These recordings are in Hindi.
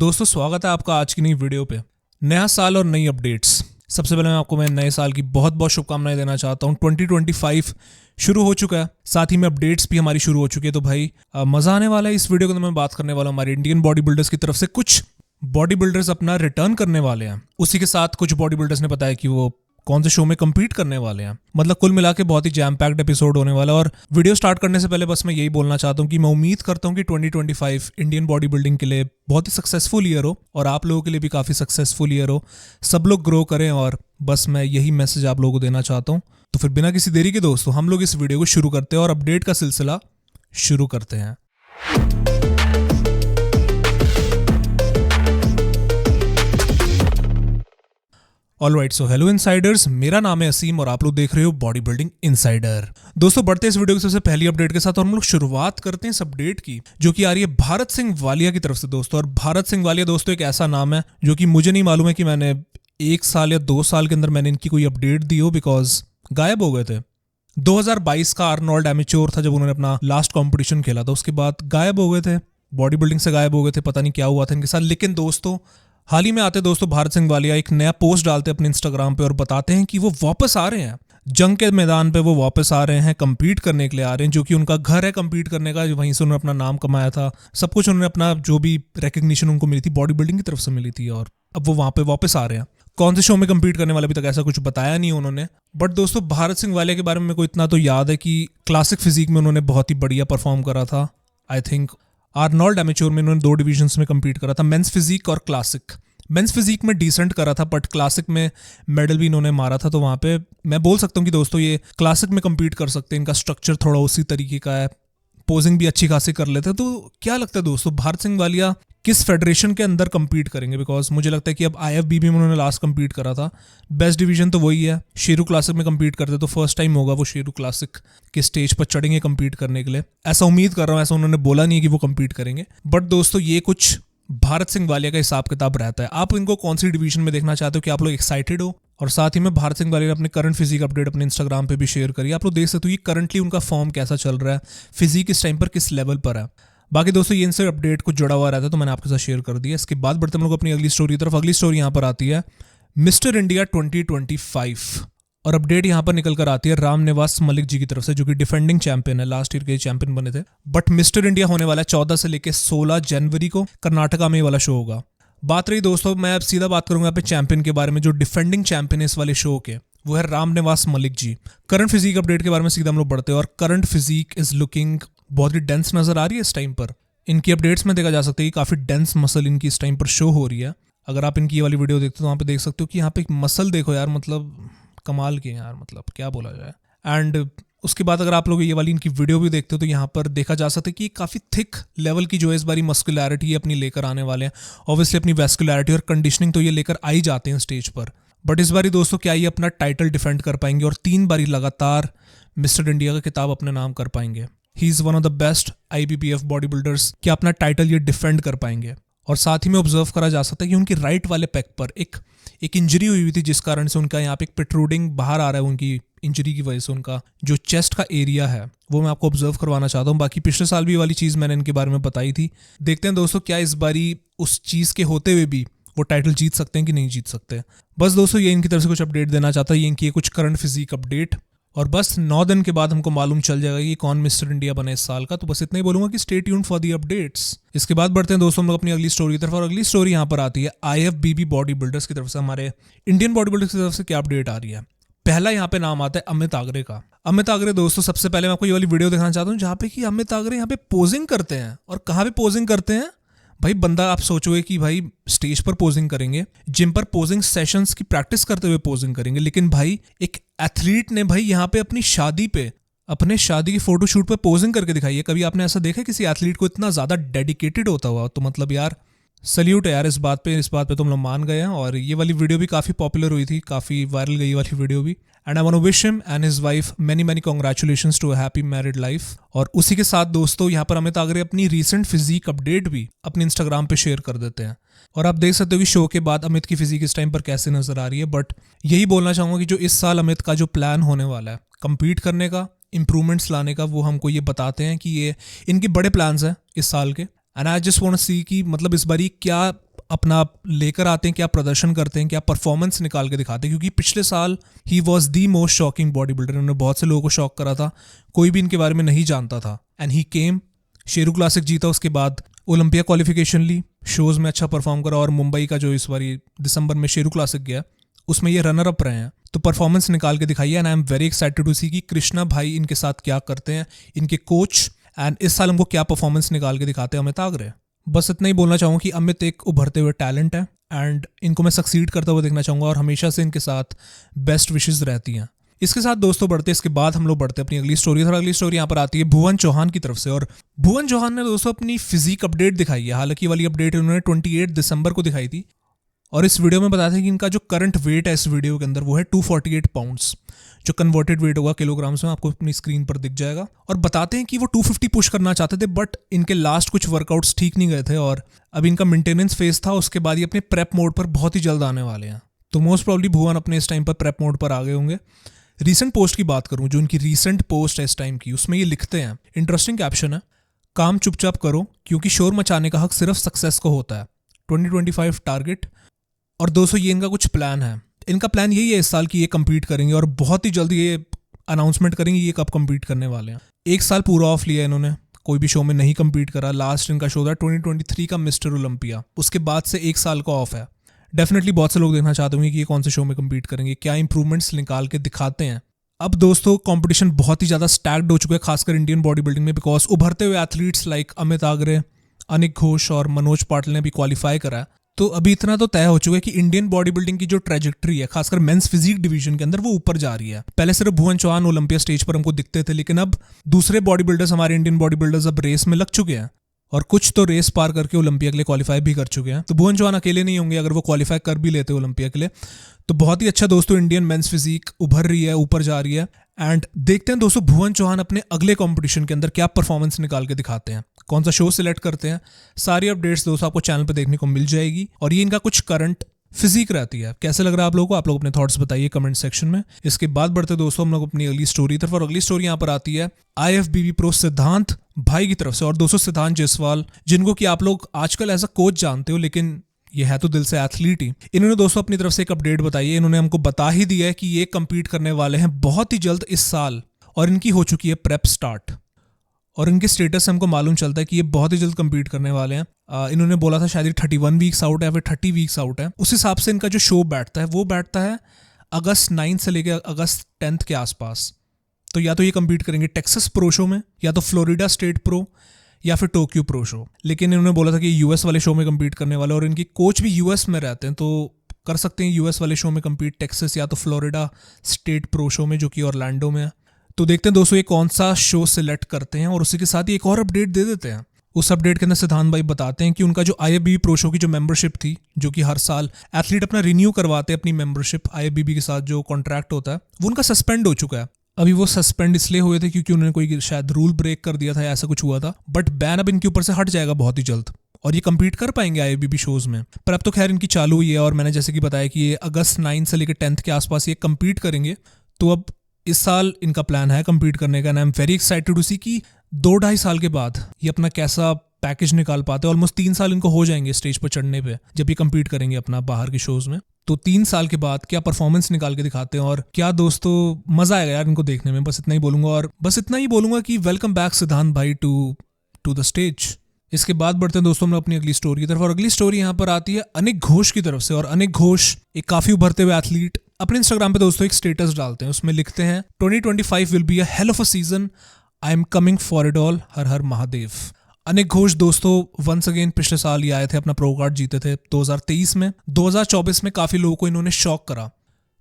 दोस्तों स्वागत है आपका आज की नई वीडियो पे। नया साल और नई अपडेट्स। सबसे पहले मैं नए साल की बहुत बहुत शुभकामनाएं देना चाहता हूँ। 2025 शुरू हो चुका है, साथ ही में अपडेट्स भी हमारी शुरू हो चुकी है। तो भाई मजा आने वाला है। इस वीडियो को तो मैं बात करने वाला हूँ हमारे इंडियन बॉडी बिल्डर्स की तरफ से। कुछ बॉडी बिल्डर्स अपना रिटर्न करने वाले हैं, उसी के साथ कुछ बॉडी बिल्डर्स ने बताया कि वो कौन से शो में compete करने वाले हैं। मतलब कुल मिला के बहुत ही जैम पैक्ड एपिसोड होने वाला है। और वीडियो स्टार्ट करने से पहले बस मैं यही बोलना चाहता हूँ कि मैं उम्मीद करता हूँ कि 2025 इंडियन बॉडी बिल्डिंग के लिए बहुत ही सक्सेसफुल ईयर हो और आप लोगों के लिए भी काफ़ी सक्सेसफुल ईयर हो। सब लोग ग्रो करें और बस मैं यही मैसेज आप लोगों को देना चाहता हूँ। तो फिर बिना किसी देरी के दोस्तों हम लोग इस वीडियो को शुरू करते हैं और अपडेट का सिलसिला शुरू करते हैं। ऑलराइट, सो हेलो इनसाइडर्स, मेरा नाम है असीम और आप लोग देख रहे हो बॉडी बिल्डिंग इनसाइडर। दोस्तों बढ़ते इस वीडियो की सबसे पहली अपडेट के साथ और हम लोग शुरुआत करते हैं इस अपडेट की जो कि आ रही है भारत सिंह वालिया की तरफ से दोस्तों। और भारत सिंह वालिया दोस्तों एक ऐसा नाम है जो कि मुझे नहीं मालूम है कि मैंने 1 साल या 2 साल के अंदर मैंने इनकी कोई अपडेट दी हो, बिकॉज गायब हो गए थे। 2022 का आर्नोल्ड एमेच्योर था जब उन्होंने अपना लास्ट कॉम्पिटिशन खेला था, उसके बाद गायब हो गए थे, बॉडी बिल्डिंग से गायब हो गए थे। पता नहीं क्या हुआ था इनके साथ। लेकिन दोस्तों हाल ही में आते दोस्तों भारत सिंह वालिया एक नया पोस्ट डालते हैं अपने इंस्टाग्राम पे और बताते हैं कि वो वापस आ रहे हैं जंग के मैदान पे। वो वापस आ रहे हैं, compete करने के लिए आ रहे हैं, जो कि उनका घर है compete करने का। वहीं से उन्होंने अपना नाम कमाया था, सब कुछ उन्होंने अपना जो भी रिकग्निशन उनको मिली थी बॉडी बिल्डिंग की तरफ से मिली थी, और अब वो वहां पे वापस आ रहे हैं। कौन से शो में compete करने वाले अभी तक ऐसा कुछ बताया नहीं उन्होंने। बट दोस्तों भारत सिंह वालिया के बारे में मेरे को इतना तो याद है कि क्लासिक फिजिक में उन्होंने बहुत ही बढ़िया परफॉर्म करा था। आई थिंक आर्नोल्ड एमेच्योर में उन्होंने 2 डिविजन्स में compete करा था, मेंस फिजिक और क्लासिक। मेंस फिजिक में डिसेंट करा था बट क्लासिक में मेडल भी इन्होंने मारा था। तो वहाँ पे मैं बोल सकता हूँ कि दोस्तों ये क्लासिक में compete कर सकते हैं। इनका स्ट्रक्चर थोड़ा उसी तरीके का है, पोजिंग भी अच्छी खासी कर लेते हैं। तो क्या लगता है दोस्तों भारत सिंह वालिया किस फेडरेशन के अंदर compete करेंगे? बिकॉज मुझे लगता है कि अब IFBB में उन्होंने लास्ट compete करा था, बेस्ट डिवीजन तो वही है। शेरू क्लासिक में compete करते तो फर्स्ट टाइम होगा वो शेरू क्लासिक के स्टेज पर चढ़ेंगे compete करने के लिए, ऐसा उम्मीद कर रहा हूँ। ऐसा उन्होंने बोला नहीं है कि वो compete करेंगे, बट दोस्तों ये कुछ भारत सिंह वालिया का हिसाब किताब रहता है। आप इनको कौन सी डिवीजन में देखना चाहते हो? कि आप लोग एक्साइटेड हो? और साथ ही में भारत सिंह वालिया ने अपने करंट फिजिक अपडेट अपने इंस्टाग्राम पे भी शेयर करी। आप लोग देख सकते हो कि करंटली उनका फॉर्म कैसा चल रहा है, फिजिक इस टाइम पर किस लेवल पर है। बाकी दोस्तों ये इनसे अपडेट कुछ जुड़ा हुआ रहता है तो मैंने आपके साथ शेयर कर दिया। इसके बाद बढ़ते हम लोग अपनी अगली स्टोरी की तरफ। अगली स्टोरी यहाँ पर आती है मिस्टर इंडिया 2025 और अपडेट यहाँ पर निकल कर आती है रामनिवास मलिक जी की तरफ से, जो कि डिफेंडिंग चैंपियन है, लास्ट ईयर के चैंपियन बने थे। बट मिस्टर इंडिया होने वाला है 14 से लेकर 16 जनवरी को कर्नाटका में ये वाला शो होगा। बात रही दोस्तों, मैं अब सीधा बात करूंगा यहाँ पे चैंपियन के बारे में। जो डिफेंडिंग चैंपियन है इस वाले शो के वो है Ramniwas Malik ji. Current physique update के बारे में सीधा हम लोग बढ़ते हैं और करंट फिजिक इज लुकिंग बहुत ही डेंस नजर आ रही है इस टाइम पर। इनकी अपडेट्स में देखा जा सकता है कि काफी डेंस मसल इनकी इस टाइम पर शो हो रही है। अगर आप इनकी ये वाली वीडियो देखते हो तो वहाँ पे देख सकते हो कि यहाँ पे एक मसल देखो यार, मतलब कमाल के यार, मतलब क्या बोला जाए। एंड उसके बाद अगर आप लोग ये वाली इनकी वीडियो भी देखते हो तो यहाँ पर देखा जा सकता है कि काफ़ी थिक लेवल की जो है इस बारी मस्कुलैरिटी अपनी लेकर आने वाले हैं। ऑब्वियसली अपनी वेस्कुलैरिटी और कंडीशनिंग तो ये लेकर आ ही जाते हैं स्टेज पर। बट इस बारी दोस्तों क्या ये अपना टाइटल डिफेंड कर पाएंगे और 3 बारी लगातार मिस्टर इंडिया का खिताब अपने नाम कर पाएंगे? He is one of the best IBBF body builders. क्या अपना टाइटल ये डिफेंड कर पाएंगे? और साथ ही में ऑब्जर्व करा जा सकता है कि उनकी राइट वाले पैक पर एक इंजरी हुई थी, जिस कारण से उनका यहाँ पे एक प्रोट्रूडिंग बाहर आ रहा है। उनकी इंजरी की वजह से उनका जो चेस्ट का एरिया है वो मैं आपको ऑब्जर्व करवाना चाहता हूँ। बाकी पिछले साल भी ये वाली चीज़ मैंने इनके बारे में बताई थी। देखते हैं दोस्तों क्या इस बारी उस चीज़ के होते हुए भी वो टाइटल जीत सकते हैं कि नहीं जीत सकते। बस दोस्तों ये इनकी तरफ से कुछ अपडेट देना चाहता है, ये इनकी कुछ करंट फिजिक अपडेट। और बस 9 दिन के बाद हमको मालूम चल जाएगा कि कौन मिस्टर इंडिया बने इस साल का। तो बस इतना ही बोलूंगा कि stay tuned for the updates. इसके बाद बढ़ते हैं दोस्तों हम लोग अपनी अगली स्टोरी की तरफ और अगली स्टोरी यहाँ पर आती है IFBB बॉडी बिल्डर्स की तरफ से। हमारे इंडियन बॉडी बिल्डर्स की तरफ से क्या अपडेट आ रही है? पहला यहाँ पे नाम आता है अमित आगरे का। अमित आगरे दोस्तों सबसे पहले मैं आपको ये वाली वीडियो दिखाना चाहता हूँ जहाँ पे कि अमित आगरे यहाँ पे पोजिंग करते हैं। और कहाँ पे पोजिंग करते हैं भाई? बंदा आप सोचोगे कि भाई स्टेज पर पोजिंग करेंगे, जिम पर पोजिंग सेशंस की प्रैक्टिस करते हुए पोजिंग करेंगे, लेकिन भाई एक एथलीट ने भाई यहाँ पे अपनी शादी पे, अपने शादी की फोटोशूट पे पोजिंग करके दिखाई है। कभी आपने ऐसा देखा किसी एथलीट को इतना ज्यादा डेडिकेटेड होता हुआ? तो मतलब यार सल्यूट है यार इस बात पे तो हम लोग मान गए हैं। और ये वाली वीडियो भी काफ़ी पॉपुलर हुई थी, काफ़ी वायरल गई वाली वीडियो भी। And I want to wish him and his wife many congratulations to a happy married life. और उसी के साथ दोस्तों यहाँ पर अमित आगरे अपनी रीसेंट फिजिक अपडेट भी अपने इंस्टाग्राम पे शेयर कर देते हैं। और आप देख सकते हो कि शो के बाद अमित की फिजिक इस टाइम पर कैसे नजर आ रही है। बट यही बोलना चाहूँगा कि जो इस साल अमित का जो प्लान होने वाला है compete करने का, इंप्रूवमेंट्स लाने का, वो हमको ये बताते हैं कि ये इनके बड़े प्लान्स हैं इस साल के। And I just want to see कि मतलब इस बारी क्या अपना लेकर आते हैं, क्या प्रदर्शन करते हैं, क्या परफॉर्मेंस निकाल के दिखाते हैं। क्योंकि पिछले साल he was the most shocking body builder, इन्होंने बहुत से लोगों को शॉक करा था, कोई भी इनके बारे में नहीं जानता था। And he came, Sheru classic जीता, उसके बाद ओलंपिया क्वालिफिकेशन ली, शोज में अच्छा परफॉर्म करा, और मुंबई का जो इस बार दिसंबर में शेरू क्लासिक गया उसमें ये रनर अप रहे हैं। तो परफॉर्मेंस निकाल के दिखाई है। And I am very excited to see कि कृष्णा भाई इनके साथ क्या करते हैं, इनके कोच, एंड इस साल हमको क्या परफॉर्मेंस निकाल के दिखाते हैं अमित आगरे। बस इतना ही बोलना चाहूँगा कि अमित एक उभरते हुए टैलेंट है एंड इनको मैं सक्सीड करते हुए देखना चाहूँगा, और हमेशा से इनके साथ बेस्ट विशेज़ रहती हैं। इसके साथ दोस्तों बढ़ते, इसके बाद हम लोग बढ़ते अपनी अगली स्टोरी। और अगली स्टोरी यहाँ पर आती है भुवन चौहान की तरफ से। और भुवन चौहान ने दोस्तों अपनी फिजिक अपडेट दिखाई है। हालांकि वाली अपडेट उन्होंने 28 दिसंबर को दिखाई थी, और इस वीडियो में बताया था कि इनका जो करंट वेट है इस वीडियो के अंदर वो है 248 पाउंड्स, जो कन्वर्टेड वेट होगा किलोग्राम्स में, आपको अपनी स्क्रीन पर दिख जाएगा। और बताते हैं कि वो 250 पुश करना चाहते थे, बट इनके लास्ट कुछ वर्कआउट्स ठीक नहीं गए थे, और अब इनका मेंटेनेंस फेज था। उसके बाद ये अपने प्रेप मोड पर बहुत ही जल्द आने वाले हैं। तो मोस्ट प्रॉब्ली भुवन अपने इस टाइम पर प्रेप मोड पर आ गए होंगे। रीसेंट पोस्ट की बात करूं, जो इनकी रीसेंट पोस्ट है इस टाइम की, उसमें ये लिखते हैं, इंटरेस्टिंग कैप्शन है, काम चुपचाप करो क्योंकि शोर मचाने का हक सिर्फ सक्सेस को होता है, 2025 टारगेट। और दोस्तों ये इनका कुछ प्लान है। इनका प्लान यही है इस साल की ये compete करेंगे, और बहुत ही जल्दी ये अनाउंसमेंट करेंगे ये कब compete करने वाले हैं। एक साल पूरा ऑफ लिया इन्होंने, कोई भी शो में नहीं compete करा। लास्ट इनका शो था 2023 का मिस्टर ओलंपिया, उसके बाद से एक साल का ऑफ है। डेफिनेटली बहुत से लोग देखना चाहते होंगे कि ये कौन से शो में compete करेंगे, क्या इंप्रूवमेंट्स निकाल के दिखाते हैं। अब दोस्तों कंपटीशन बहुत ही ज़्यादा स्टैक्ड हो चुका है, खासकर इंडियन बॉडी बिल्डिंग में, बिकॉज उभरते हुए एथलीट्स लाइक अमित आगरे, अनिक घोष और मनोज पाटिल ने भी क्वालिफाई करा। तो अभी इतना तो तय हो चुका है कि इंडियन बॉडी बिल्डिंग की जो ट्रेजेक्ट्री है, खासकर मेंस फिजिक डिवीजन के अंदर, वो ऊपर जा रही है। पहले सिर्फ भुवन चौहान ओलंपिया स्टेज पर हमको दिखते थे, लेकिन अब दूसरे बॉडी बिल्डर्स, हमारे इंडियन बॉडी बिल्डर्स अब रेस में लग चुके हैं, और कुछ तो रेस पार करके ओलंपिया के लिए क्वालिफाई भी कर चुके हैं। तो भुवन चौहान अकेले नहीं होंगे अगर वो क्वालिफाई कर भी लेते ओलंपिया के लिए। तो बहुत ही अच्छा दोस्तों, इंडियन मेंस फिजिक उभर रही है, ऊपर जा रही है। एंड देखते हैं दोस्तों भुवन चौहान अपने अगले कंपटीशन के अंदर क्या परफॉर्मेंस निकाल के दिखाते हैं, कौन सा शो सिलेक्ट करते हैं। सारी अपडेट्स दोस्तों आपको चैनल पर देखने को मिल जाएगी, और ये इनका कुछ करंट फिजिक रहती है। कैसे लग रहा है आप लोगों को? आप लोग अपने थॉट्स बताइए कमेंट सेक्शन में। इसके बाद बढ़ते दोस्तों हम लोग अपनी अगली स्टोरी तरफ, और अगली स्टोरी यहाँ पर आती है IFBB प्रो सिद्धांत भाई की तरफ से। और दोस्तों सिद्धांत जायसवाल, जिनको कि आप लोग आजकल एज अ कोच जानते हो, लेकिन ये है तो दिल से एथलीट ही। इन्होंने दोस्तों अपनी तरफ से एक अपडेट बताई है। इन्होंने हमको बता ही दिया है कि ये compete करने वाले हैं बहुत ही जल्द इस साल, और इनकी हो चुकी है प्रेप स्टार्ट, और इनके स्टेटस से हमको मालूम चलता है कि ये बहुत ही जल्द compete करने वाले हैं। इन्होंने बोला था शायद 31 वीक्स आउट है या फिर 30 वीक्स आउट है। उस हिसाब से इनका जो शो बैठता है वो बैठता है अगस्त 9 से लेकर अगस्त 10 के आसपास। तो या तो ये compete करेंगे टेक्सास प्रो शो में, या तो फ्लोरिडा स्टेट प्रो, या फिर टोक्यो प्रो शो। लेकिन इन्होंने बोला था कि यूएस वाले शो में compete करने वाले, और इनकी कोच भी यूएस में रहते हैं, तो कर सकते हैं यूएस वाले शो में compete टेक्सास या तो फ्लोरिडा स्टेट प्रो शो में, जो कि ऑरलैंडो में है। तो देखते हैं दोस्तों ये कौन सा शो सिलेक्ट करते हैं, और उसी के साथ ही एक और अपडेट दे देते हैं। उस अपडेट के अंदर सिद्धांत भाई बताते हैं कि उनका जो IFBB प्रो शो की जो मेंबरशिप थी, जो कि हर साल एथलीट अपना रिन्यू करवाते हैं अपनी मेंबरशिप IFBB के साथ, जो कॉन्ट्रैक्ट होता है, वो उनका सस्पेंड हो चुका है। अभी वो सस्पेंड इसलिए हुए थे क्योंकि उन्होंने कोई शायद रूल ब्रेक कर दिया था, ऐसा कुछ हुआ था। बट बैन अब इनके ऊपर से हट जाएगा बहुत ही जल्द, और ये compete कर पाएंगे IFBB शोज में। पर अब तो खैर इनकी चालू हुई है, और मैंने जैसे कि बताया कि ये अगस्त 9 से लेकर 10 के आसपास ये compete करेंगे। तो अब इस साल इनका प्लान है compete करने का। And I am very excited to see कि 2-2.5 साल के बाद ये अपना कैसा पैकेज निकाल पाते हैं। ऑलमोस्ट 3 साल इनको हो जाएंगे स्टेज पर चढ़ने पे, जब ये compete करेंगे अपना बाहर के शोज में। तो 3 साल के बाद क्या परफॉर्मेंस निकाल के दिखाते हैं, और क्या दोस्तों मजा आएगा यार इनको देखने में। बस इतना ही बोलूंगा, और बस इतना ही बोलूंगा कि वेलकम बैक सिद्धांत भाई टू द स्टेज। इसके बाद बढ़ते हैं दोस्तों हम अपनी अगली स्टोरी की तरफ, और अगली स्टोरी यहाँ पर आती है अनिक घोष की तरफ से। और अनिक घोष एक काफी उभरते हुए एथलीट, अपने इंस्टाग्राम पे दोस्तों एक स्टेटस डालते हैं, उसमें लिखते हैं 2025 will be a hell of a season, I am coming for it all, हर हर महादेव। अनिक घोष दोस्तों वंस अगेन पिछले साल ये आए थे, अपना प्रो कार्ड जीते थे 2023 में। 2024 में काफी लोगों को इन्होंने शॉक करा,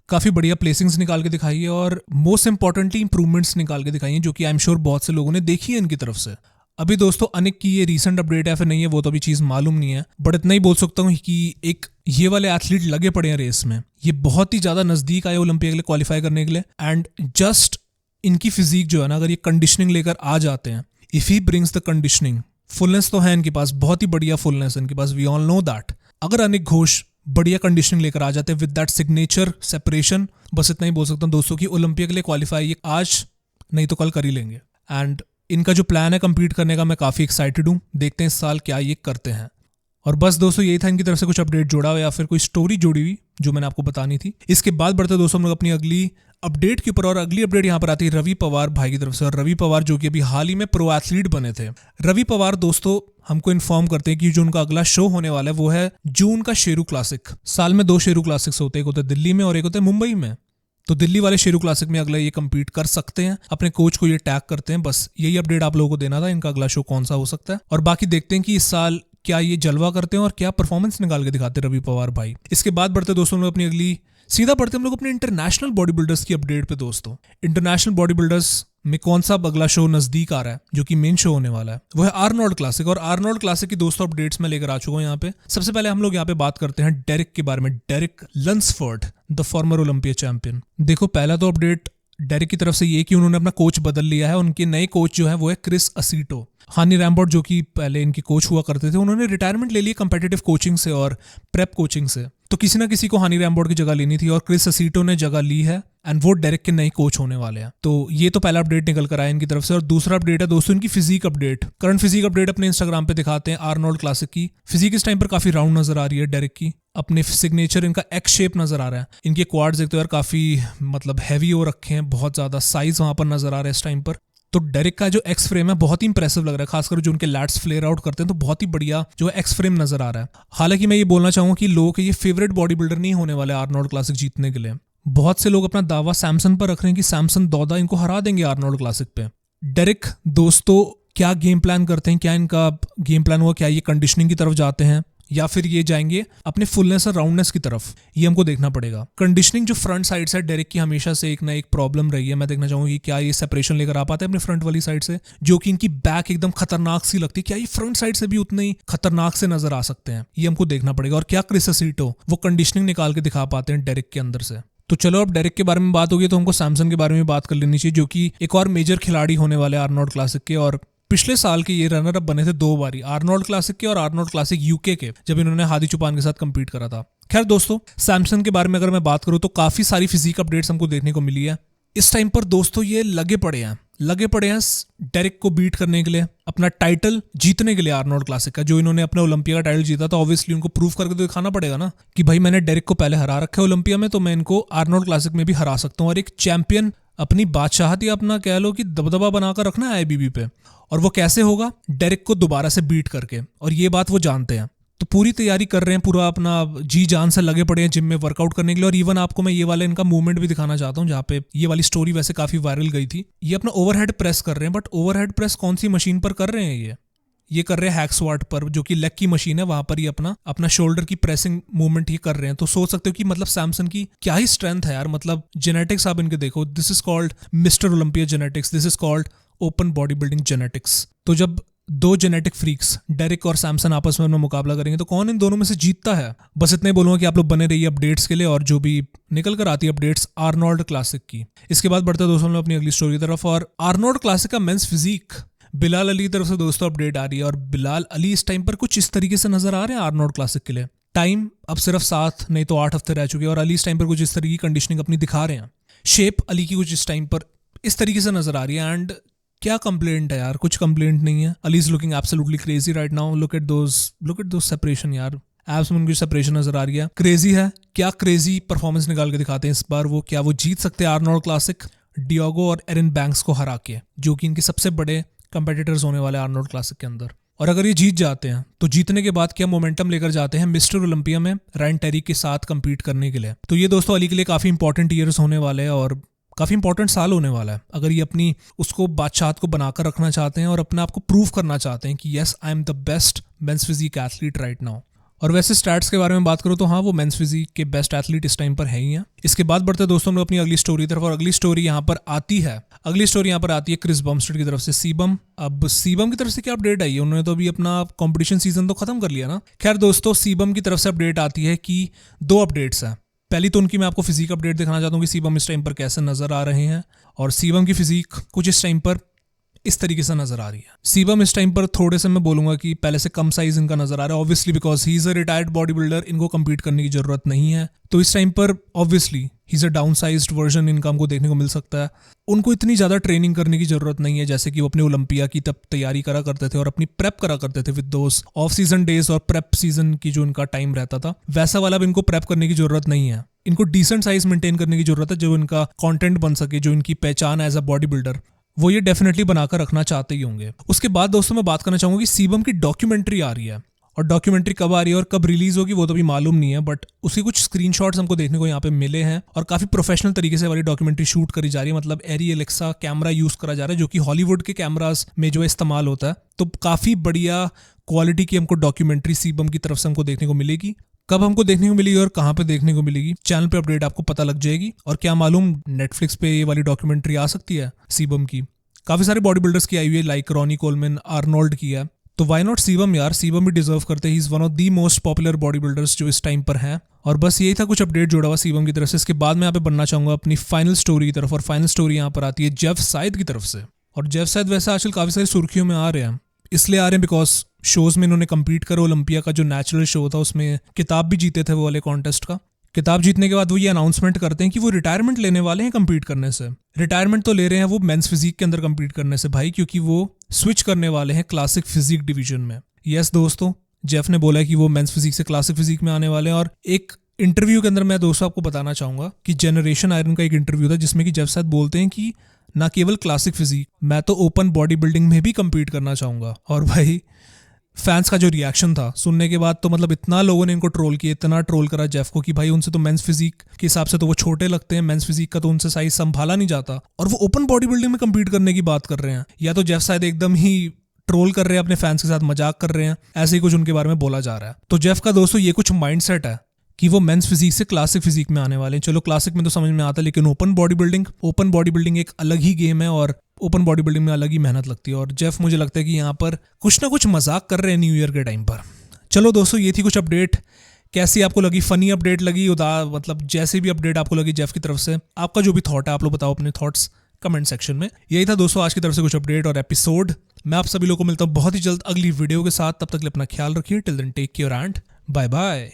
काफी बढ़िया प्लेसिंग्स निकाल के दिखाई है, और मोस्ट इंपॉर्टेंटली इंप्रूवमेंट्स निकाल के दिखाई है, जो कि आई एम श्योर बहुत से लोगों ने देखी है इनकी तरफ से। अभी दोस्तों अनिक की ये रीसेंट अपडेट है फिर नहीं है वो तो अभी चीज मालूम नहीं है, बट इतना ही बोल सकता हूँ कि एक ये वाले एथलीट लगे पड़े हैं रेस में। ये बहुत ही ज्यादा नजदीक आए ओलंपिया के लिए क्वालिफाई करने के लिए, एंड जस्ट इनकी फिजिक जो है ना, अगर ये कंडीशनिंग लेकर आ जाते हैं, if he brings the conditioning, fullness तो है इनके पास, बहुत ही बढ़िया फुलनेस है इनके पास, वी ऑल नो दैट। अगर अनिक घोष बढ़िया कंडीशनिंग लेकर आ जाते हैं विद दैट सिग्नेचर सेपरेशन, बस इतना ही बोल सकता हूँ दोस्तों कि ओलंपिया के लिए क्वालिफाई ये आज नहीं तो कल कर ही लेंगे। एंड इनका जो प्लान है compete करने का, मैं काफ़ी एक्साइटेड हूँ। देखते हैं इस साल क्या ये करते हैं। और बस दोस्तों यही था इनकी तरफ से कुछ अपडेट जोड़ा हुआ या फिर कोई स्टोरी जुड़ी हुई जो मैंने आपको बतानी थी। इसके बाद बढ़ते दोस्तों हम लोग अपनी अगली अपडेट के ऊपर, और अगली अपडेट यहाँ पर आती है रवि पवार भाई की तरफ से। और रवि पवार जो कि अभी हाल ही में प्रो एथलीट बने थे। रवि पवार दोस्तों हमको इन्फॉर्म करते हैं कि जो उनका अगला शो होने वाला है वो है जून का शेरू क्लासिक। साल में 2 शेरू क्लासिक्स होते हैं, एक होता है दिल्ली में और एक होता है मुंबई में। तो दिल्ली वाले शेरू क्लासिक में अगला ये compete कर सकते हैं, अपने कोच को ये टैग करते हैं। बस यही अपडेट आप लोगों को देना था, इनका अगला शो कौन सा हो सकता है। और बाकी देखते हैं कि इस साल क्या ये जलवा करते हैं और क्या परफॉर्मेंस निकाल के दिखाते हैं रवि पवार भाई। इसके बाद बढ़ते दोस्तों हम लोग अपनी अगली सीधा बढ़ते हम लोग अपने इंटरनेशनल बॉडी बिल्डर्स की अपडेट पे। दोस्तों इंटरनेशनल बॉडी बिल्डर्स में कौन सा अगला शो नजदीक आ रहा है जो कि मेन शो होने वाला है, वो है आर्नोल्ड क्लासिक। और आर्नोल्ड क्लासिक की दोस्तों अपडेट्स मैं लेकर आ चुका हूँ यहाँ पे। सबसे पहले हम लोग यहाँ पे बात करते हैं डेरिक के बारे में। Derrick Lunsford, the former Olympia champion. देखो पहला तो अपडेट डेरिक की तरफ से ये कि उन्होंने अपना कोच बदल लिया है। उनके नए कोच जो है वो है क्रिस असीटो। हानी रैम्बोर्ट जो कि पहले इनके कोच हुआ करते थे, उन्होंने रिटायरमेंट ले ली कंपेटिटिव कोचिंग से और प्रेप कोचिंग से। तो किसी ना किसी को हानी रैम्बोर्ट की जगह लेनी थी और क्रिस असीटो ने जगह ली है एंड वो डेरिक के नए कोच होने वाले हैं। तो ये तो पहला अपडेट निकल कर आया इनकी तरफ से। और दूसरा अपडेट है दोस्तों इनकी physique update. Current physique update अपने इंस्टाग्राम पे दिखाते हैं आर्नोल्ड क्लासिक की। फिजिक इस टाइम पर काफी राउंड नजर आ रही है डेरिक की। अपने सिग्नेचर इनका एक्स शेप नजर आ रहा है। इनके क्वाड्स देखते हो यार काफी मतलब हैवी हो रखे हैं, बहुत ज्यादा साइज वहां पर नजर आ रहा है इस टाइम पर। तो डेरिक का जो एक्स फ्रेम है बहुत ही इंप्रेसिव लग रहा है, खासकर जो उनके लैट्स फ्लेयर आउट करते हैं तो बहुत ही बढ़िया जो एक्स फ्रेम नजर आ रहा है। हालांकि मैं ये बोलना चाहूंगा कि लोगों के ये फेवरेट बॉडी बिल्डर नहीं होने वाले आर्नोल्ड क्लासिक जीतने के लिए। बहुत से लोग अपना दावा सैमसन पर रख रहे हैं कि सैमसन दौदा इनको हरा देंगे आर्नोल्ड क्लासिक पे। डेरिक दोस्तों क्या गेम प्लान करते हैं, क्या इनका गेम प्लान हुआ, क्या ये कंडीशनिंग की तरफ जाते हैं या फिर ये जाएंगे अपने फुलनेस और राउंडनेस की तरफ, ये हमको देखना पड़ेगा। कंडीशनिंग जो फ्रंट साइड से डेरिक की हमेशा से एक ना एक प्रॉब्लम रही है। मैं देखना चाहूंगा कि क्या ये सेपरेशन लेकर आ पाते हैं अपने फ्रंट वाली साइड से, जो कि इनकी बैक एकदम खतरनाक सी लगती है। क्या ये फ्रंट साइड से भी उतने ही खतरनाक से नजर आ सकते हैं, ये हमको देखना पड़ेगा। और क्या क्रिस असीटो वो कंडीशनिंग निकाल के दिखा पाते हैं डेरिक के अंदर से। तो चलो अब डेरिक के बारे में बात होगी तो हमको सैमसन के बारे में बात कर लेनी चाहिए, जो कि एक और मेजर खिलाड़ी होने वाले आर्नोल्ड क्लासिक के। और पिछले साल के ये रनर अप बने थे 2 बारी, आर्नोल्ड क्लासिक के और आर्नोल्ड क्लासिक यूके के, जब इन्होंने हादी चुपान के साथ कंपीट करा था। खैर दोस्तों सैमसन के बारे में अगर मैं बात करूं तो काफी सारी फिजिक अपडेट्स हमको देखने को मिली है। इस टाइम पर दोस्तों ये लगे पड़े हैं डेरिक को बीट करने के लिए, अपना टाइटल जीतने के लिए आर्नोल्ड क्लासिक का। जो इन्होंने अपने ओलंपिया का टाइटल जीता था, ऑब्वियसली उनको प्रूव करके तो दिखाना पड़ेगा ना कि भाई मैंने डेरिक को पहले हरा रखा है ओलंपिया में, तो मैं इनको आर्नोल्ड क्लासिक में भी हरा सकता हूँ। और एक चैंपियन अपनी बादशाहत या अपना कह लो कि दबदबा बनाकर रखना है आईबीबी पे। और वो कैसे होगा, डेरिक को दोबारा से बीट करके। और ये बात वो जानते हैं, तो पूरी तैयारी कर रहे हैं, पूरा अपना जी जान से लगे पड़े हैं जिम में वर्कआउट करने के लिए। और इवन आपको मैं ये वाला इनका मूवमेंट भी दिखाना चाहता हूँ, जहाँ पे ये वाली स्टोरी वैसे काफी वायरल गई थी। ये अपना ओवरहेड प्रेस कर रहे हैं, बट ओवरहेड प्रेस कौन सी मशीन पर कर रहे हैं ये कर रहे हैं हैक्सवाट पर, जो कि लेग की मशीन है। वहां पर ये अपना शोल्डर की प्रेसिंग मूवमेंट ये कर रहे हैं। तो सोच सकते हो कि मतलब सैमसन की क्या ही स्ट्रेंथ है यार। मतलब जेनेटिक्स आप इनके देखो, this is called mister Olympia genetics, this is called open body building genetics. तो जब 2 जेनेटिक फ्रीक्स डेरिक और सैमसन आपस में अपना मुकाबला करेंगे तो कौन इन दोनों में से जीतता है। बस इतना ही बोलूंगा कि आप लोग बने रहिए अपडेट्स के लिए, और जो भी निकल कर आती है अपडेट्स आर्नोल्ड क्लासिक की। इसके बाद बढ़ते दोस्तों हम लोग अपनी अगली स्टोरी की तरफ। और आर्नोल्ड क्लासिक का मेंस फिजिक, बिलाल अली की तरफ से दोस्तों अपडेट आ रही है। और बिलाल अली इस टाइम पर कुछ इस तरीके से नजर आ रहे हैं आर्नोल्ड क्लासिक के लिए। टाइम अब सिर्फ 7 नहीं तो 8 हफ्ते रह चुके हैं और अली इस टाइम पर कुछ इस तरीके की कंडीशनिंग अपनी दिखा रहे हैं। शेप अली की कुछ इस टाइम पर इस तरीके से नजर आ रही है। एंड क्या कंप्लेंट है यार, कुछ कंप्लेंट नहीं है। Ali is looking absolutely crazy right now. Look at those separation यार, एब्स में उनकी सेपरेशन नजर आ रही है, क्रेजी है। क्या क्रेजी परफॉर्मेंस निकाल के दिखाते हैं इस बार वो, क्या वो जीत सकते हैं आर्नोल्ड क्लासिक डियोगो और एरिन बैंक्स को हरा के, जो कि इनके सबसे बड़े कंपेटिटर्स होने वाले आर्नोल्ड क्लासिक के अंदर। और अगर ये जीत जाते हैं तो जीतने के बाद क्या मोमेंटम लेकर जाते हैं मिस्टर ओलंपिया में रायन टेरी के साथ कंपीट करने के लिए। तो ये दोस्तों अली के लिए काफी इंपॉर्टेंट ईयर्स होने वाले हैं और काफी इंपॉर्टेंट साल होने वाला है। अगर ये अपनी उसको बादशाहत को बनाकर रखना चाहते हैं और अपने आप को प्रूव करना चाहते हैं कि yes I am the best men's physique athlete right now. और वैसे स्टैट्स के बारे में बात करूं तो हाँ, वो मेंस फिजिक के बेस्ट एथलीट इस टाइम पर है ही हैं। इसके बाद बढ़ते दोस्तों हम लोग अपनी अगली स्टोरी की तरफ। और अगली स्टोरी यहाँ पर आती है क्रिस बमस्टेड की तरफ से। सीबम, अब सीबम की तरफ से क्या अपडेट आई है, उन्होंने तो अभी अपना कंपटीशन सीजन तो खत्म कर लिया ना। खैर दोस्तों सीबम की तरफ से अपडेट आती है कि 2 अपडेट्स हैं। पहली तो उनकी मैं आपको फिजिक अपडेट दिखाना चाहता हूँ कि सीबम इस टाइम पर कैसे नजर आ रहे हैं। और सीबम की फिजिक कुछ इस टाइम पर इस तरीके से नजर आ रही है। सीबम इस टाइम पर थोड़े से मैं बोलूंगा कि पहले से कम साइज इनका नजर आ रहा है, obviously because he is a retired body builder, इनको कम्पीट करने की जरूरत नहीं है। तो इस टाइम पर obviously he is a down sized version इनका हमको देखने को मिल सकता है। उनको इतनी ज़्यादा ट्रेनिंग करने की जरूरत नहीं है जैसे कि वो अपने ओलंपिया की तब तैयारी करा करते थे और अपनी प्रेप करा करते थे with those off season days और प्रेप सीजन की जो इनका टाइम रहता था, वैसा वाला अब इनको प्रेप करने की जरूरत नहीं है। इनको डिसेंट साइज मेंटेन करने की जरूरत है, जो इनका कंटेंट बन सके, जो इनकी पहचान एज अ बॉडी बिल्डर, वो ये डेफिनेटली बनाकर रखना चाहते ही होंगे। उसके बाद दोस्तों मैं बात करना चाहूंगा कि सीबम की डॉक्यूमेंट्री आ रही है, और डॉक्यूमेंट्री कब आ रही है और कब रिलीज होगी वो तो अभी मालूम नहीं है, बट उसकी कुछ स्क्रीनशॉट्स हमको देखने को यहाँ पे मिले हैं और काफी प्रोफेशनल तरीके से वाली डॉक्यूमेंट्री शूट करी जा रही है। मतलब एरी एलेक्सा कैमरा यूज करा जा रहा है, जो कि हॉलीवुड के कैमरास में जो इस्तेमाल होता है। तो काफी बढ़िया क्वालिटी की हमको डॉक्यूमेंट्री सीबम की तरफ से हमको देखने को मिलेगी। कब हमको देखने को मिलेगी और कहाँ पे देखने को मिलेगी, चैनल पे अपडेट आपको पता लग जाएगी। और क्या मालूम नेटफ्लिक्स पे ये वाली डॉक्यूमेंट्री आ सकती है सीबम की। काफी सारे बॉडी बिल्डर्स की आई हुई है, लाइक रॉनी कोलमैन, आर्नोल्ड की है। तो वाई नॉट सीबम यार, सीबम भी डिजर्व करते हैं। He is one of the most popular body builders जो इस टाइम पर हैं। और बस यही था कुछ अपडेट जुड़ा हुआ सीबम की तरफ से। इसके बाद मैं यहाँ पे बनना चाहूंगा अपनी फाइनल स्टोरी की तरफ, और फाइनल स्टोरी यहाँ पर आती है जेफ साइद की तरफ से। और जेफ साइद वैसे आजकल काफी सारी सुर्खियों में आ रहे हैं, इसलिए आ रहे हैं बिकॉज शोज में इन्होंने कम्पीट करा। ओलंपिया का जो नेचुरल शो था उसमें किताब भी जीते थे वो वाले कॉन्टेस्ट का। किताब जीतने के बाद वो ये अनाउंसमेंट करते हैं कि वो रिटायरमेंट लेने वाले हैं कम्पीट करने से। रिटायरमेंट तो ले रहे हैं वो मेंस फिजिक के अंदर कम्पीट करने से भाई, क्योंकि वो स्विच करने वाले हैं क्लासिक फिजिक डिवीजन में। यस दोस्तों, जेफ ने बोला है कि वो मेंस फिजिक से क्लासिक फिजिक में आने वाले हैं। और एक इंटरव्यू के अंदर मैं दोस्तों आपको बताना चाहूंगा कि जनरेशन आयरन का एक इंटरव्यू था जिसमें कि जेफ साइद बोलते हैं कि ना केवल क्लासिक फिजिक, मैं तो ओपन बॉडी बिल्डिंग में भी कम्पीट करना चाहूंगा। और भाई फैंस का जो रिएक्शन था सुनने के बाद, तो मतलब इतना लोगों ने इनको ट्रोल किया, इतना ट्रोल करा जेफ को कि भाई उनसे तो मेंस फिजिक के हिसाब से तो वो छोटे लगते हैं, मेंस फिजिक का तो उनसे साइज संभाला नहीं जाता, और वो ओपन बॉडी बिल्डिंग में कम्पीट करने की बात कर रहे हैं। या तो जेफ शायद एकदम ही ट्रोल कर रहे हैं, अपने फैंस के साथ मजाक कर रहे हैं, ऐसे ही कुछ उनके बारे में बोला जा रहा है। तो जेफ का दोस्तों ये कुछ माइंडसेट है कि वो मेंस फिजिक से क्लासिक फिजिक में आने वाले हैं। चलो क्लासिक में तो समझ में आता है, लेकिन ओपन बॉडी बिल्डिंग एक अलग ही गेम है, और ओपन बॉडी बिल्डिंग में अलग ही मेहनत लगती है। और जेफ मुझे लगता है कि यहाँ पर कुछ ना कुछ मजाक कर रहे हैं न्यू ईयर के टाइम पर। चलो दोस्तों, ये थी कुछ अपडेट। कैसी आपको लगी? फनी अपडेट लगी, मतलब जैसे भी अपडेट आपको लगी जेफ की तरफ से, आपका जो भी थॉट है आप लोग बताओ अपने थॉट्स कमेंट सेक्शन में। यही था दोस्तों आज की तरफ से कुछ अपडेट और एपिसोड। मैं आप सभी लोगों को मिलता हूँ बहुत ही जल्द अगली वीडियो के साथ। तब तक के लिए अपना ख्याल रखिए। Till then take care and bye bye.